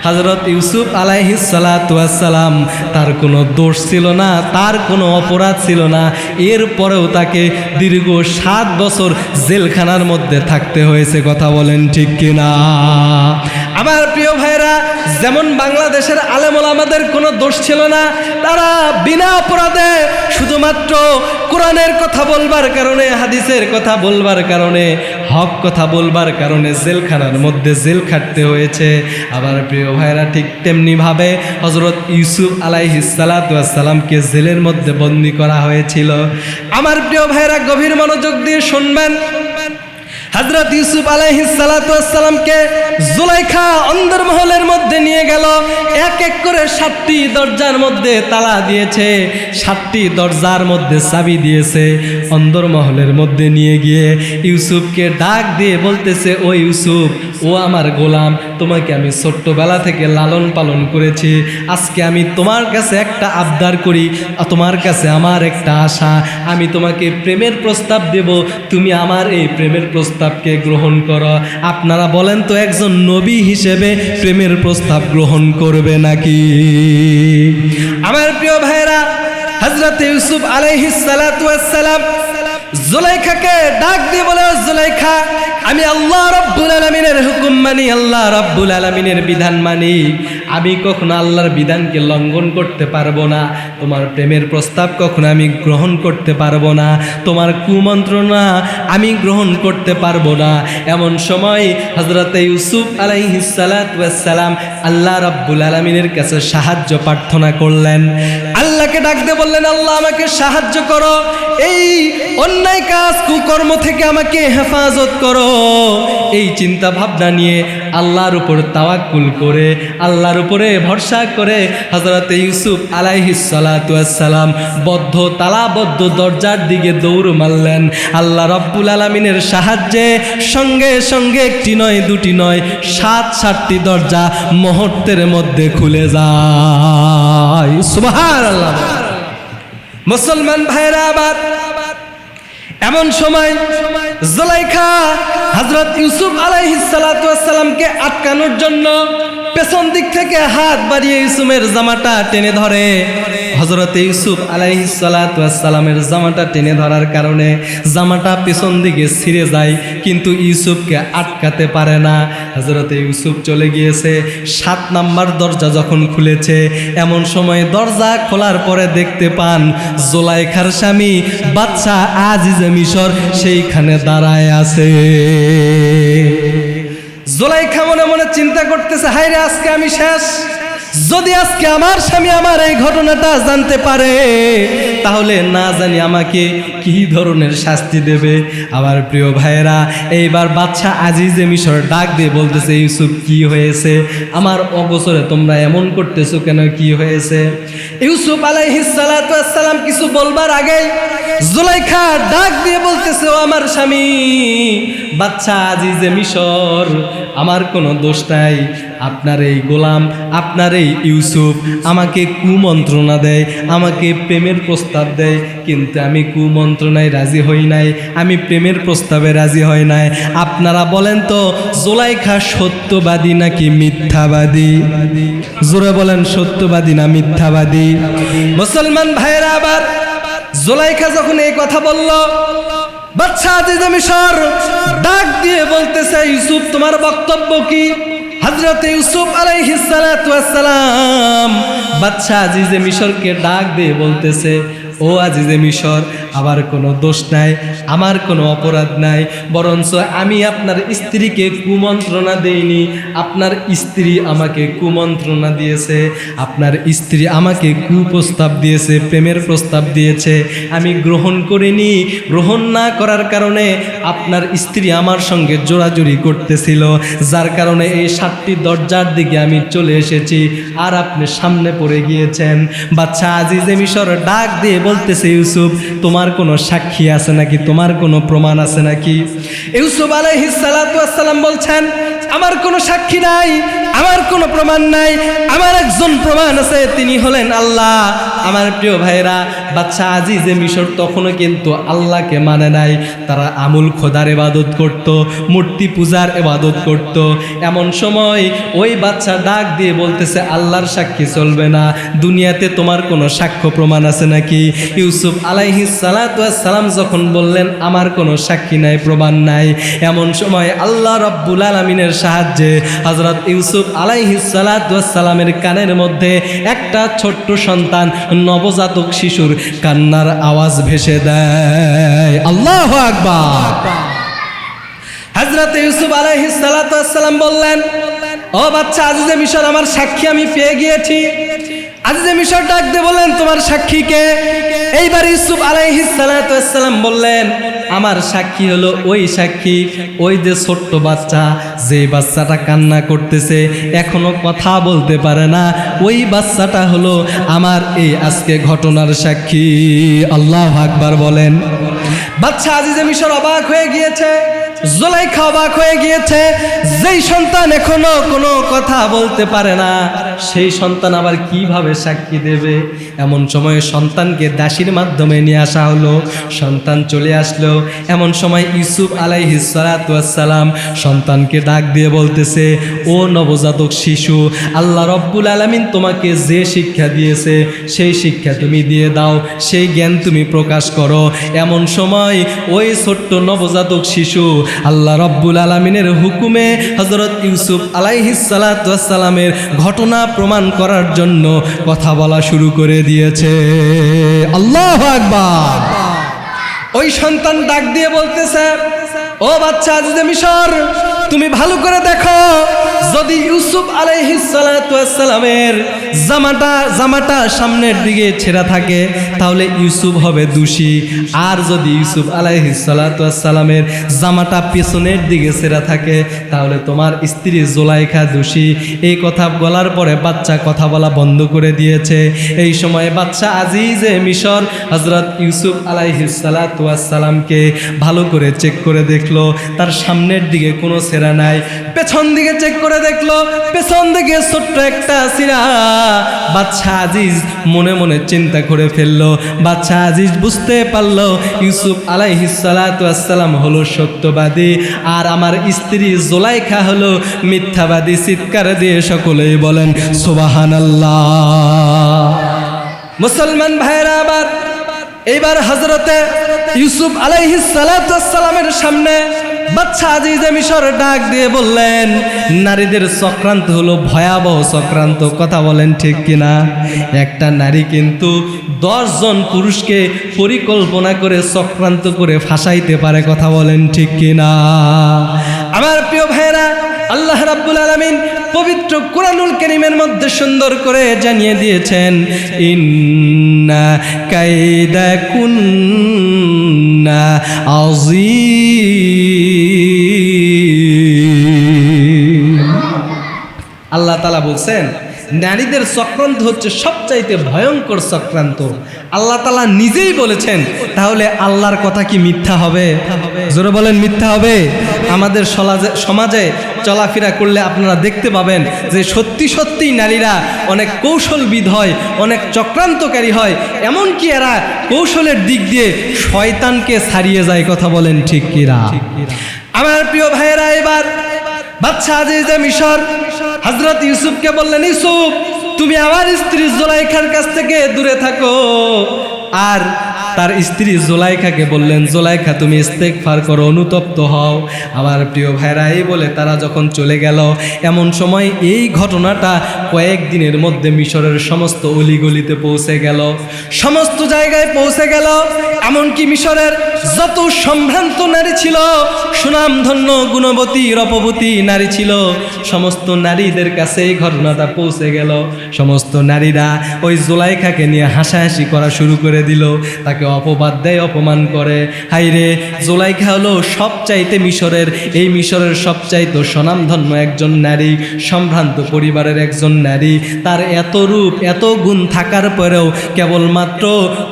হযরত ইউসুফ আলাইহিস সালাতু ওয়াস সালাম তার কোনো দোষ ছিল না, তার কোনো অপরাধ ছিল না, এরপরেও তাকে দীর্ঘ 7 বছর জেলখানার মধ্যে থাকতে হয়েছে। কথা বলেন ঠিক কিনা? আমার প্রিয় ভাইরা, যেমন বাংলাদেশের আলেম ওলামাদের কোনো দোষ ছিল না, তারা বিনা অপরাধে শুধুমাত্র কোরআনের কথা বলবার কারণে, হাদিসের কথা বলবার কারণে, হক কথা বলবার কারণে জেলখানার মধ্যে জেল খাটতে হয়েছে। আবার প্রিয় ভাইরা, ঠিক তেমনিভাবে হযরত ইউসুফ আলাইহিস সালাতু ওয়াস সালামকে জেলের মধ্যে বন্দী করা হয়েছিল। আমার প্রিয় ভাইরা, গভীর মনোযোগ দিয়ে শুনবেন। হযরত ইউসুফ আলাইহিস সালাতু ওয়াস সালামকে জুলাইখা অন্দরমহলের মধ্যে নিয়ে গেল। এক এক করে 7টি দরজার মধ্যে তালা দিয়েছে, 7টি দরজার মধ্যে চাবি দিয়েছে। অন্দরমহলের মধ্যে নিয়ে গিয়ে ইউসুফকে ডাক দিয়ে বলতেছে, ও ইউসুফ, ও আমার গোলাম, তোমাকে আমি ছোট্টবেলা থেকে লালন পালন করেছি। আজকে আমি তোমার কাছে একটা আবদার করি, তোমার কাছে আমার একটা আশা, আমি তোমাকে প্রেমের প্রস্তাব দেব, তুমি আমার এই প্রেমের প্রস্তাবকে গ্রহণ করো। আপনারা বলেন তো, একজন নবী হিসেবে প্রেমের প্রস্তাব গ্রহণ করবে নাকি? আমার প্রিয় ভাইরা, হযরত ইউসুফ আলাইহিস সালাতু ওয়াস সালাম জুলাইখাকে ডাক দিয়ে বলে, জুলাইখা, আমি আল্লাহ রাব্বুল আলামিনের হুকুম মানি, আল্লাহ রাব্বুল আলামিনের বিধান মানি, আমি কখনো আল্লাহর বিধানকে লঙ্ঘন করতে পারবো না। তোমার প্রেমের প্রস্তাব কখনো আমি গ্রহণ করতে পারবো না, তোমার কুমন্ত্রণা আমি গ্রহণ করতে পারবো না। এমন সময় হযরত ইউসুফ আলাইহিস সালাতু ওয়াস সালাম আল্লাহ রাব্বুল আলামিনের কাছে সাহায্য প্রার্থনা করলেন। আল্লাহকে ডাক দিয়ে বললেন, আল্লাহ আমাকে সাহায্য করো, এই অন্যায় কাজ কুকর্ম থেকে আমাকে হেফাজত করো। এই চিন্তা ভাবনা নিয়ে আল্লাহর উপর তাওয়াক্কুল করে, আল্লাহর উপরে ভরসা করে হযরত ইউসুফ আলাইহিস সালাতু ওয়াস সালাম বদ্ধ তালাবদ্ধ দরজার দিকে দৌড় মারলেন। আল্লাহ রাব্বুল আলামিনের সাহায্যে সঙ্গে সঙ্গে একটি নয়, দুটি নয়, 7টি দরজা মুহূর্তের মধ্যে খুলে যায়। সুবহানাল্লাহ। মুসলমান ভাইরা, আবার এমন সময় জুলাইখা হযরত ইউসুফ আলাইহিস সালাতু ওয়াস সালামকে আটকানোর জন্য পেছন দিক থেকে হাত বাড়িয়ে ইউসুফের জামাটা টেনে ধরে। হযরত ইউসুফ আলাইহিস সালাতু ওয়াস সালামের জামাটা টেনে ধরার কারণে জামাটা পেছন দিকে ছিঁড়ে যায়, কিন্তু ইউসুফকে আটকাতে পারে না। হযরত ইউসুফ চলে গিয়েছে। 7 নাম্বার দরজা যখন খুলেছে, এমন সময় দরজা খোলার পরে দেখতে পান জুলাইখার স্বামী বাদশা আজিজে মিশর সেইখানে দাঁড়ায় আছে। জুলাইখা মনে মনে চিন্তা করতেছে, হায় রে, আজকে আমি শেষ। যদি আজকে আমার স্বামী আমার এই ঘটনাটা জানতে পারে, তাহলে না জানি আমাকে কি ধরনের শাস্তি দেবে। আমার প্রিয় ভাইয়েরা, এইবার বাদশা আজিজে মিশর ডাক দিয়ে বলতেছে, ইউসুফ, কি হয়েছে? আমার অগোচরে তোমরা এমন করতেছো কেন? কি হয়েছে? ইউসুফ আলাইহিস সালাতু ওয়াস সালাম কিছু বলবার আগেই জুলাইখা ডাক দিয়ে বলতেছে, ও আমার স্বামী বাদশা আজিজে মিশর, আমার কোনো দোষ নাই। আপনার এই গোলাম, আপনার এই ইউসুফ আমাকে কুমন্ত্রণা দেয়, আমাকে প্রেমের প্রস্তাব দেয়, কিন্তু আমি কুমন্ত্রণায় রাজি হই নাই, আমি প্রেমের প্রস্তাবে রাজি হই নাই। আপনারা বলেন তো, জুলাইখা সত্যবাদী নাকি মিথ্যাবাদী? জোরে বলেন, সত্যবাদী না মিথ্যাবাদী? মুসলমান ভাইরা, আবার জুলাইখা যখন এই কথা বলল, বাদশা আজিজে মিশর ডাক দিয়ে বলতেছে, ইউসুফ, তোমার বক্তব্য কি? হযরত ইউসুফ আলাইহিস সালাতু ওয়াস সালাম বাদশা আজিজে মিশরকে ডাক দিয়ে বলতেছে, ও আজিজে মিশর, আমার কোনো দোষ নাই, আমার কোনো অপরাধ নাই, বরঞ্চ আমি আপনার স্ত্রীকে কুমন্ত্রণা দেইনি, আপনার স্ত্রী আমাকে কুমন্ত্রণা দিয়েছে, আপনার স্ত্রী আমাকে কুপ্রস্তাব দিয়েছে, প্রেমের প্রস্তাব দিয়েছে, আমি গ্রহণ করিনি। গ্রহণ না করার কারণে আপনার স্ত্রী আমার সঙ্গে জোরাজুরি করতেছিল, যার কারণে এই 7টি দরজার দিকে আমি চলে এসেছি, আর আপনি সামনে পড়ে গিয়েছেন। বাদশা আজিজে মিশর ডাক দিয়ে বলতেছে, ইউসুফ তোমার কোনো সাক্ষী আছে নাকি, তোমার কোনো প্রমাণ আছে নাকি? ইউসুফ আলাইহিস সালাতু ওয়াস সালাম বলছেন, আমার কোনো সাক্ষী নাই, আমার কোনো প্রমাণ নাই, আমার একজন প্রমাণ আছে, তিনি হলেন আল্লাহ। আমার প্রিয় ভাইরা, বাদশা আজিজে মিশর তখনও কিন্তু আল্লাহকে মানে নাই, তারা আমুল খোদার ইবাদত করত, মূর্তি পূজার ইবাদত করত। এমন সময় ওই বাদশা ডাক দিয়ে বলতেছে, আল্লাহর সাক্ষী চলবে না, দুনিয়াতে তোমার কোনো সাক্ষ্য প্রমাণ আছে নাকি? ইউসুফ আলাইহিস সালাতু ওয়াস সালাম যখন বললেন আমার কোনো সাক্ষী নাই, প্রমাণ নাই, এমন সময় আল্লাহ রাব্বুল আলামিনের সাহায্যে হযরত ইউসুফ আলাইহিস সালাতু ওয়াস সালামের কানের মধ্যে একটা ছোট্ট সন্তান, নবজাতক শিশুর কান্নার আওয়াজ ভেসে দেয়। আল্লাহু আকবার। হযরত ইউসুফ আলাইহিস সালাতু ওয়াস সালাম বললেন, ও বাচ্চা আজিজে মিশর, আমার সাক্ষী আমি পেয়ে গিয়েছি। আজিজে মিশর ডাক দিয়ে বললেন, তোমার সাক্ষী কে? এইবার ইউসুফ আলাইহিস সালাতু ওয়াস সালাম বললেন, আমার সাক্ষী হলো ওই সাক্ষী, ওই যে ছোট্ট বাচ্চা, যে বাচ্চাটা কান্না করতেছে, এখনো কথা বলতে পারে না, ওই বাচ্চাটা হলো আমার এই আজকে ঘটনার সাক্ষী। আল্লাহু আকবার বলেন। বাচ্চা আজিজে মিশর অবাক হয়ে গিয়েছে, জুলাইখা অবাক হয়ে গিয়েছে, যেই সন্তান এখনো কোনো কথা বলতে পারে না, সেই সন্তান আবার কিভাবে সাক্ষী দেবে? এমন সময় সন্তানকে দাসীর মাধ্যমে নিয়ে আসা হলো, সন্তান চলে আসলো। এমন সময় ইউসুফ আলাইহিস সালাতু ওয়াস সালাম সন্তানকে ডাক দিয়ে বলতেছে, ও নবজাতক শিশু, আল্লাহ রব্বুল আলামিন তোমাকে যে শিক্ষা দিয়েছে সেই শিক্ষা তুমি দিয়ে দাও, সেই জ্ঞান তুমি প্রকাশ করো। এমন সময় ওই ছোট্ট নবজাতক শিশু আল্লাহ রব্বুল আলামিনের হুকুমে হযরত ইউসুফ আলাইহিস সালাতু ওয়াস সালামের ঘটনা প্রমাণ করার জন্য কথা বলা শুরু করে দিয়েছে। আল্লাহু আকবার। ওই সন্তান ডাক দিয়ে বলতেছে, ও বাচ্চা আজিজে মিশর, তুমি ভালো করে দেখো, যদি ইউসুফ আলাইহিস সালাতু ওয়াস সালামের জামাটা সামনের দিকে ছেঁড়া থাকে তাহলে ইউসুফ হবে দোষী, আর যদি ইউসুফ আলাইহিস সালাতু ওয়াস সালামের জামাটা পেছনের দিকে ছেঁড়া থাকে তাহলে তোমার স্ত্রী জুলাইখা দোষী। এই কথা বলার পরে বাচ্চা কথা বলা বন্ধ করে দিয়েছে। এই সময় বাচ্চা আজিজে মিশর হযরত ইউসুফ আলাইহিস সালাতু ওয়াস সালামকে ভালো করে চেক করে দেখলো, তার সামনের দিকে কোনো ছেঁড়া নাই, পেছন দিকে চেক করে দেখলো, পেছন দিকে ছোট্ট একটা ছিঁড়া। বাচ্চা আজিজ মনে মনে চিন্তা করে ফেললো, বাচ্চা আজিজ বুঝতে পারলো ইউসুফ আলাইহিস সালাতু ওয়াস সালাম হলো সত্যবাদী, আর আমার স্ত্রী জুলাইখা হলো মিথ্যাবাদী। চিৎকার দিয়ে সকলেই বলেন সুবহানাল্লাহ। মুসলমান ভাইরা, আবার এইবার হযরতে ইউসুফ আলাইহিস সালাতু ওয়াস সালামের সামনে বাচ্চা আজিজে মিশর ডাক দিয়ে বললেন, নারীদের চক্রান্ত হলো ভয়াবহ চক্রান্ত। কথা বলেন ঠিক কিনা? একটা নারী কিন্তু 10 জন পুরুষকে পরিকল্পনা করে চক্রান্ত করে ফাঁসাইতে পারে। কথা বলেন ঠিক কিনা? আমার প্রিয় ভাইরা, আল্লাহ রাব্বুল আলামিন পবিত্র কুরআনুল কারীমের মধ্যে সুন্দর করে জানিয়ে দিয়েছেন, ইন্না কাইদা কুন্না আযীম। আল্লাহ তাআলা বলছেন নারীদের চক্রান্ত হচ্ছে সবচাইতে ভয়ঙ্কর চক্রান্ত। আল্লাহ তাআলা নিজেই বলেছেন, তাহলে আল্লাহর কথা কি মিথ্যা হবে? জোরে বলেন মিথ্যা হবে? আমাদের সমাজে চলাফেরা করলে আপনারা দেখতে পাবেন যে সত্যি সত্যিই নারীরা অনেক কৌশলবিদ হয়, অনেক চক্রান্তকারী হয়, এমনকি এরা কৌশলের দিক দিয়ে শয়তানকে ছাড়িয়ে যায়। কথা বলেন ঠিক কিনা? আমার প্রিয় ভাইয়েরা, এবার বাচ্চা আজিজে মিশর হযরত ইউসুফকে বললেন, ইউসুফ তুমি আমার স্ত্রী জুলাইখার কাছ থেকে দূরে থাকো। আর তার স্ত্রী জুলাইখাকে বললেন, জুলাইখা তুমি ইস্তেগফার করো, অনুতপ্ত হও। আমার প্রিয় ভাইরা, এই বলে তারা যখন চলে গেল, এমন সময় এই ঘটনাটা কয়েকদিনের মধ্যে মিশরের সমস্ত অলিগলিতে পৌঁছে গেল, সমস্ত জায়গায় পৌঁছে গেল। এমনকি মিশরের যত সম্ভ্রান্ত নারী ছিল, সুনামধন্য গুণবতী রূপবতী নারী ছিল, সমস্ত নারীদের কাছে এই ঘটনাটা পৌঁছে গেল। সমস্ত নারীরা ওই জুলাইখাকে নিয়ে হাসাহাসি করা শুরু করে দিল, তাকে অপবাদ দেয়, অপমান করে। হাইরে, জুলাইখা হলো সবচাইতে মিশরের সবচাইতে স্বনামধন্য একজন নারী, সম্ভ্রান্ত পরিবারের একজন নারী। তার এত রূপ এত গুণ থাকার পরেও কেবলমাত্র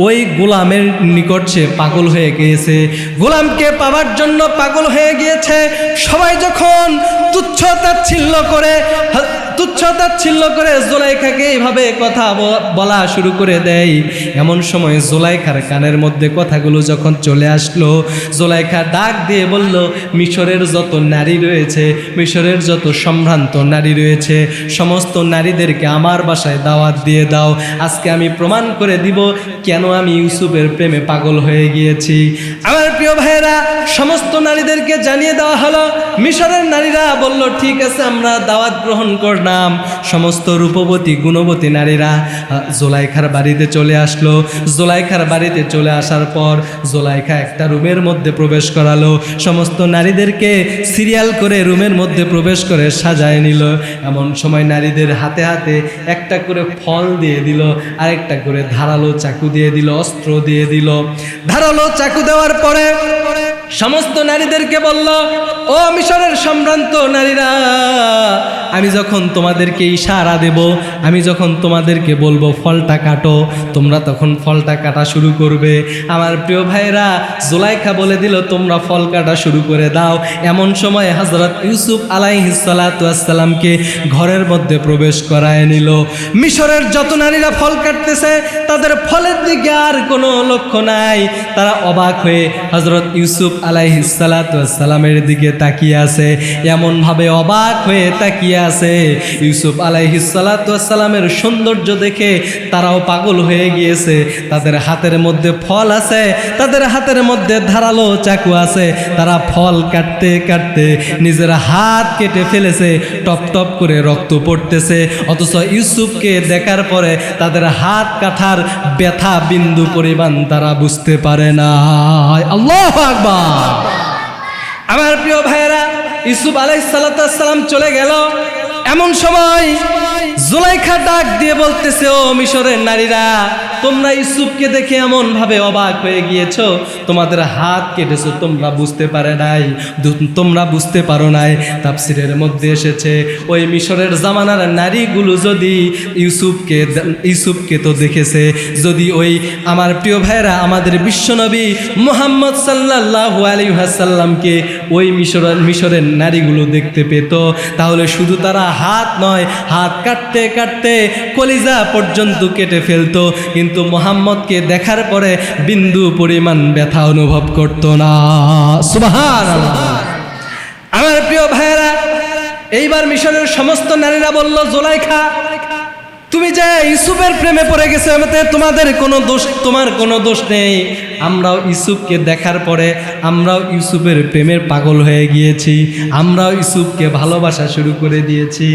ওই গোলামের নিকট সে পাগল হয়ে গিয়েছে, গোলামকে পাওয়ার জন্য পাগল হয়ে গিয়েছে। সবাই যখন তুচ্ছ-তাচ্ছিল্য করে জুলাইখাকে এইভাবে কথা বলা শুরু করে দেয়, এমন সময় জুলাইখার কানের মধ্যে কথাগুলো যখন চলে আসলো, জুলাইখা ডাক দিয়ে বলল, মিশরের যত নারী রয়েছে, মিশরের যত সম্ভ্রান্ত নারী রয়েছে, সমস্ত নারীদেরকে আমার বাসায় দাওয়াত দিয়ে দাও। আজকে আমি প্রমাণ করে দিব কেন আমি ইউসুফের প্রেমে পাগল হয়ে গিয়েছি। আমার প্রিয় ভাইয়েরা, সমস্ত নারীদেরকে জানিয়ে দেওয়া হলো। মিশরের নারীরা বলল, ঠিক আছে, আমরা দাওয়াত গ্রহণ করলাম। সমস্ত রূপবতী গুণবতী নারীরা জুলাইখার বাড়িতে চলে আসলো। জুলাইখার বাড়িতে চলে আসার পর জুলাইখা একটা রুমের মধ্যে প্রবেশ করালো। সমস্ত নারীদেরকে সিরিয়াল করে রুমের মধ্যে প্রবেশ করে সাজায় নিল। এমন সময় নারীদের হাতে হাতে একটা করে ফল দিয়ে দিল, আরেকটা করে ধারালো চাকু দিয়ে দিল, অস্ত্র দিয়ে দিল। ধারালো চাকু দেওয়ার পরে সমস্ত নারীদেরকে বলল, ও মিশরের সম্ভ্রান্ত নারীরা, আমি যখন তোমাদেরকে ইশারা দেব, আমি যখন তোমাদেরকে বলবো ফলটা কাটো, তোমরা তখন ফলটা কাটা শুরু করবে। আমার প্রিয় ভাইরা, জুলাইখা বলে দিল, তোমরা ফল কাটা শুরু করে দাও। এমন সময় হযরত ইউসুফ আলাইহিস সালাতু ওয়াস সালামকে ঘরের মধ্যে প্রবেশ করায় নিল। মিশরের যত নারীরা ফল কাটতেছে, তাদের ফলের দিকে আর কোনো লক্ষ্য নাই। তারা অবাক হয়ে হযরত ইউসুফ আলাইহিস সালাতু ওয়াস সালামের দিকে তাকিয়ে আছে, এমনভাবে অবাক হয়ে তাকিয়ে আছে। ইউসুফ আলাইহিস সালাতু ওয়াস সালামের সৌন্দর্য দেখে তারাও পাগল হয়ে গিয়েছে। তাদের হাতের মধ্যে ফল আছে, তাদের হাতের মধ্যে ধারালো চাকু আছে। তারা ফল কাটতে কাটতে নিজের হাত কেটে ফেলেছে, টপ টপ করে রক্ত পড়তেছে। অথচ ইউসুফকে দেখার পরে তাদের হাত কাটার ব্যথা বিন্দু পরিমাণ তারা বুঝতে পারে না। আল্লাহু আকবার। আমার প্রিয় ভাইয়েরা, ইউসুফ আলাইহিস সালাতু ওয়াস সালাম চলে গেল। এমন সময় জুলাইখা ডাক দিয়ে বলতেছে, ও মিশরের নারীরা, তোমরা ইউসুফকে দেখে এমন ভাবে অবাক হয়ে গিয়েছো, তোমাদের হাত কেটেছো, তোমরা বুঝতে পারো নাই। তাফসীরের মধ্যে এসেছে, ওই মিশরের জামানার নারীগুলো যদি ইউসুফকে তো দেখেছে, যদি ওই আমার প্রিয় ভাইরা আমাদের বিশ্বনবী মুহাম্মদ সাল্লাল্লাহু আলাইহি ওয়াসাল্লামকে ওই মিশরের নারীগুলো দেখতে পেত, তাহলে শুধু তারা হাত নয়, হাত কাটতে কাটতে কলিজা পর্যন্ত কেটে ফেলতো, কিন্তু মুহাম্মদকে দেখার পরে বিন্দু পরিমাণ ব্যথা অনুভব করতো না। সুবহানাল্লাহ। আমার প্রিয় ভাইয়েরা, এইবার মিশরের সমস্ত নারীরা বলল, জুলাইখা, তুমি যে ইউসুফের প্রেমে পড়ে গেছো, এতে তোমার কোনো দোষ নেই। আমরাও ইউসুফকে দেখার পরে আমরাও ইউসুফের প্রেমের পাগল হয়ে গিয়েছি, আমরাও ইউসুফকে ভালোবাসা শুরু করে দিয়েছি।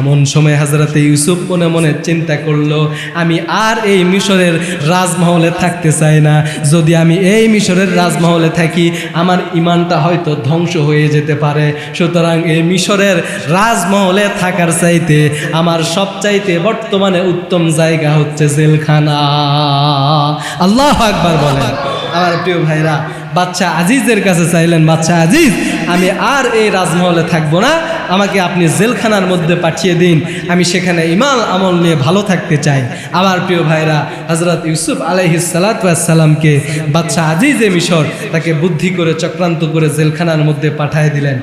এমন সময় হযরতে ইউসুফ মনে মনে চিন্তা করলো, আমি আর এই মিশরের রাজমহলে থাকতে চাই না। যদি আমি এই মিশরের রাজমহলে থাকি, আমার ঈমানটা হয়তো ধ্বংস হয়ে যেতে পারে। সুতরাং এই মিশরের রাজমহলে থাকার চাইতে আমার সবচাইতে বর্তমানে উত্তম জায়গা হচ্ছে জেলখানা। আল্লাহু আকবার বলেন। আমার প্রিয় ভাইরা, বাদশা আজিজের কাছে চাইলেন, বাদশা আজিজ, আমি আর এই রাজমহলে থাকবো না, আমাকে আপনি জেলখানার মধ্যে পাঠিয়ে দিন, আমি সেখানে ঈমান আমল নিয়ে ভালো থাকতে চাই। আমার প্রিয় ভাইরা, হযরত ইউসুফ আলাইহিস সালাতু ওয়াস সালামকে বাদশা আজিজে মিশর তাকে বুদ্ধি করে চক্রান্ত করে জেলখানার মধ্যে পাঠিয়ে দিলেন।